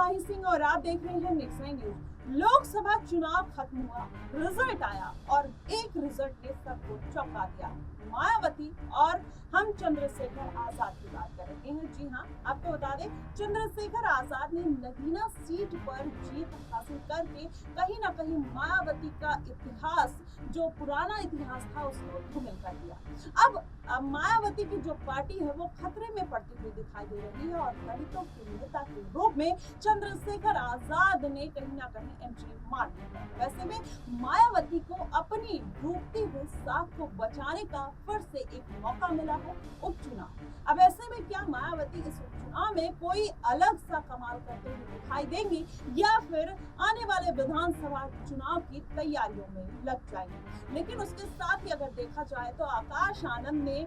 माही सिंह और आप देख रहे हैं नेक्स्ट नाइन न्यूज। लोकसभा चुनाव खत्म हुआ, रिजल्ट आया और एक रिजल्ट ने सबको चौंका दिया। मायावती और हम चंद्रशेखर आजाद की बात कर रहे हैं। जी हाँ, आपको बता दें, चंद्रशेखर आजाद ने नगीना सीट पर जीत हासिल करके कहीं ना कहीं मायावती का इतिहास, जो पुराना इतिहास था, उसको धूमिल कर दिया। अब मायावती की जो पार्टी है वो खतरे में पड़ती हुई दिखाई दे रही है और दलितों के नेता के रूप में चंद्रशेखर आजाद ने कहीं ना कहीं एंट्री मार दी है। वैसे में मायावती को अपनी डूबती हुई साख को बचाने का फिर से एक मौका मिला है, उपचुनाव। अब ऐसे में क्या मायावती इस उपचुनाव में कोई अलग सा कमाल करते हुए दिखाई देंगी या फिर आने वाले विधानसभा चुनाव की तैयारियों में लग जाएंगी? लेकिन उसके साथ ही अगर देखा जाए तो आकाश आनंद ने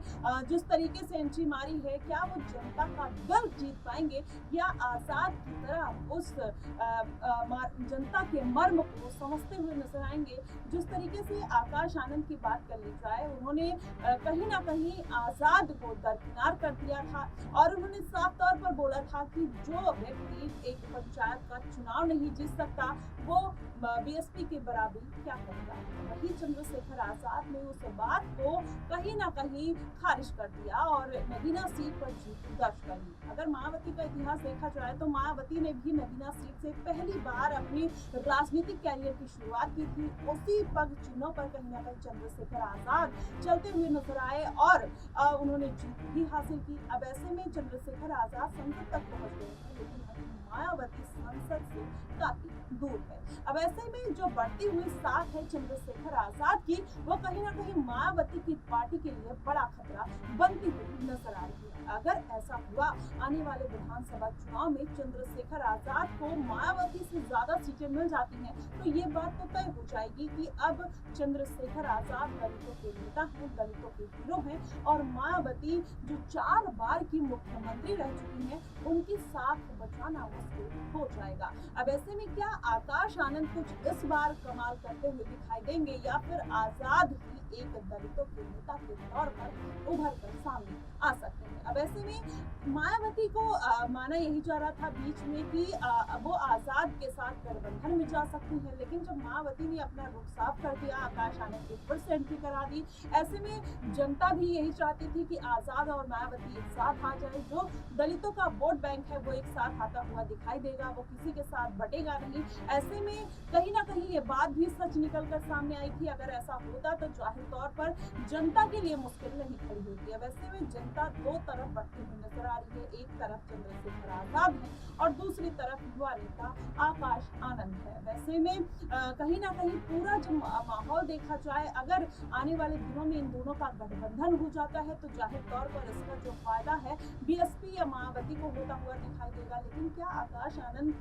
जिस तरीके से एंट्री मारी है, क्या वो जनता का दिल जीत पाएंगे या आजाद की तरह उस जनता के मर्म को समझते हुए नजर आएंगे? जिस तरीके से आकाश आनंद की बात कर ली जाए, उन्होंने कहीं ना कहीं आजाद को दरकिनार कर दिया था और उन्होंने साफ तौर पर बोला था कि जो व्यक्ति एक पंचायत का चुनाव नहीं जीत सकता वो बीएसपी के बराबरी क्या करेगा। वही चंद्रशेखर आजाद ने उस बात को कहीं ना कहीं खारिज कर दिया और नगीना सीट पर जीत दर्ज कर ली। अगर मायावती का इतिहास देखा जाए तो मायावती ने भी नगीना सीट से पहली बार अपनी राजनीतिक कैरियर की शुरुआत की थी। उसी पग चिन्हों पर कहीं ना कहीं चंद्रशेखर आजाद चलते हुए नजर आए और उन्होंने जीत भी हासिल की। अब ऐसे में चंद्रशेखर आजाद संसद तक पहुंच गए हैं, लेकिन मायावती संसद से काफी दूर है। अब ऐसे में जो बढ़ती हुई साख है चंद्रशेखर आजाद की, वो कहीं ना कहीं मायावती की पार्टी के लिए बड़ा खतरा बनती हुई नजर आ रही है। अगर ऐसा हुआ, आने वाले विधानसभा चुनाव में चंद्रशेखर आजाद को मायावती से ज्यादा सीटें मिल जाती हैं, तो ये बात तो तय हो जाएगी कि अब चंद्रशेखर आजाद दलितों के नेता हैं, दलितों के हीरो हैं और मायावती जो 4 बार की मुख्यमंत्री रह चुकी हैं, उनकी साख बचाना मुश्किल हो जाएगा। अब ऐसे में क्या आकाश आनंद कुछ इस बार कमाल करते हुए दिखाई देंगे या फिर आजाद ही एक दलितों के नेता के तौर पर उभर कर सामने आ सकते हैं? अब ऐसे में मायावती को माना यही जा रहा था बीच में कि वो आजाद के साथ गठबंधन में जा सकती है, लेकिन जब मायावती ने अपना रुख साफ कर दिया, आकाश आनंद की फिर से एंट्री करा दी। ऐसे में जनता भी यही चाहती थी कि आजाद और मायावती एक साथ आ जाए। जो दलितों का वोट बैंक है वो एक साथ आता हुआ दिखाई देगा, वो किसी के साथ बटेगा नहीं। ऐसे में कहीं ना कहीं ये बात भी सच निकल कर सामने आई थी। अगर ऐसा होता तो जाहिर तौर पर जनता के लिए मुश्किल नहीं खड़ी होती है। वैसे में जनता दो तरफ बढ़ती हुई नजर आ रही है, एक तरफ चंद्रशेखर आजाद है और दूसरी तरफ युवा नेता आकाश आनंद है। वैसे में कहीं ना कहीं पूरा जो माहौल देखा जाए, अगर आने वाले दिनों में इन दोनों का गठबंधन हो जाता है तो जाहिर तौर पर इसका जो फायदा है बीएसपी या मायावती को होता हुआ दिखाई देगा। लेकिन क्या आकाश आनंद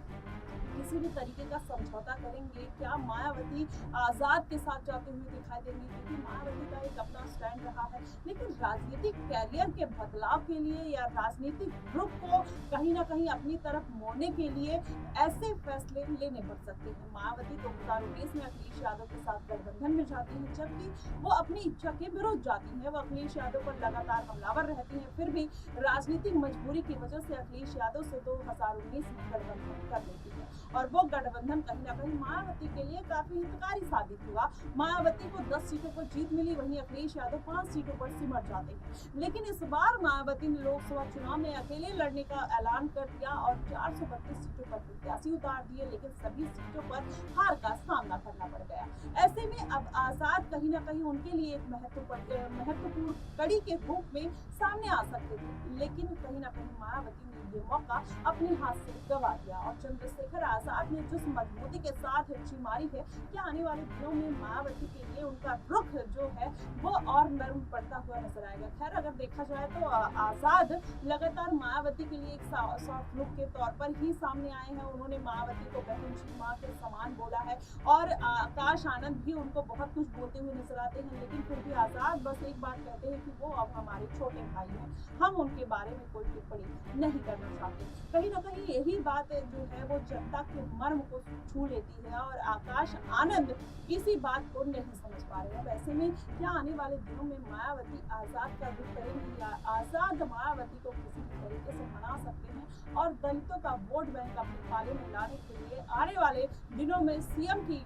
किसी भी तरीके का समझौता करेंगे? क्या मायावती आजाद के साथ जाते हुए दिखाई देंगे? क्योंकि मायावती का एक अपना स्टैंड रहा है, लेकिन राजनीतिक कैरियर के बदलाव के लिए या राजनीतिक रुख को कहीं ना कहीं अपनी तरफ मोड़ने के लिए ऐसे फैसले लेने पड़ सकते हैं। मायावती 2019 में अखिलेश यादव के साथ गठबंधन में जाती है, जबकि वो अपनी इच्छा के विरुद्ध जाती है। वो अखिलेश यादव पर लगातार हमलावर रहती है, फिर भी राजनीतिक मजबूरी की वजह से अखिलेश यादव से 2019 में गठबंधन कर लेती है और वो गठबंधन कहीं ना कहीं मायावती के लिए काफी हितकारी साबित हुआ। मायावती को 10 सीटों पर जीत मिली, वहीं अखिलेश यादव 5 सीटों पर सिमट जाते हैं। लेकिन इस बार मायावती ने लोकसभा चुनाव में अकेले लड़ने का ऐलान कर दिया और 432 सीटों पर प्रत्याशी उतार दिए, लेकिन सभी सीटों पर हार का सामना करना पड़ गया। ऐसे में अब आजाद कहीं ना कहीं उनके लिए एक महत्वपूर्ण कड़ी के रूप में सामने आ सकते थे, लेकिन कहीं ना कहीं मायावती ने ये मौका अपने हाथ से गवा दिया और चंद्रशेखर आजाद ने जिस मजबूती के साथ एंट्री मारी है, क्या आने वाले दिनों में मायावती के लिए उनका रुख जो है वो और नर्म पड़ता हुआ नजर आएगा? खैर, अगर देखा जाए तो आजाद लगातार मायावती के लिए एक सॉफ्ट लुक के तौर पर ही सामने आए हैं। उन्होंने मायावती को बहन की मां के समान बोला है और आकाश आनंद भी उनको बहुत कुछ बोलते हुए नजर आते हैं, लेकिन फिर भी आजाद बस एक बात कहते हैं कि वो अब हमारे छोटे भाई हैं, हम उनके बारे में कोई टिप्पणी नहीं करना चाहते। कहीं ना कहीं यही बात जो है वो जनता के मर्म को छू लेती है और आकाश आनंद इसी बात को नहीं समझ पा रहे हैं। वैसे में क्या आने वाले दिनों में मायावती आजाद का रुख करेंगी या आजाद मायावती को किसी भी तरीके से मना सकते हैं? और दलितों का वोट बैंक अपने पाले में लाने के लिए आने वाले दिनों में सीएम की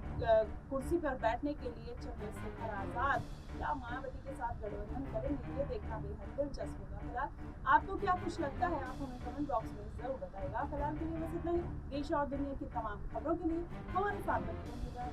कुर्सी पर बैठने के लिए चंद्रशेखर आजाद क्या मायावती के साथ गठबंधन करेंगे, ये देखना बेहद दिलचस्प होगा। फिलहाल आपको क्या कुछ लगता है, आप हमें कमेंट बॉक्स में जरूर बताइएगा। फिलहाल के लिए बस इतना ही। देश और दुनिया की तमाम खबरों के लिए हमारे साथ बने रहिएगा।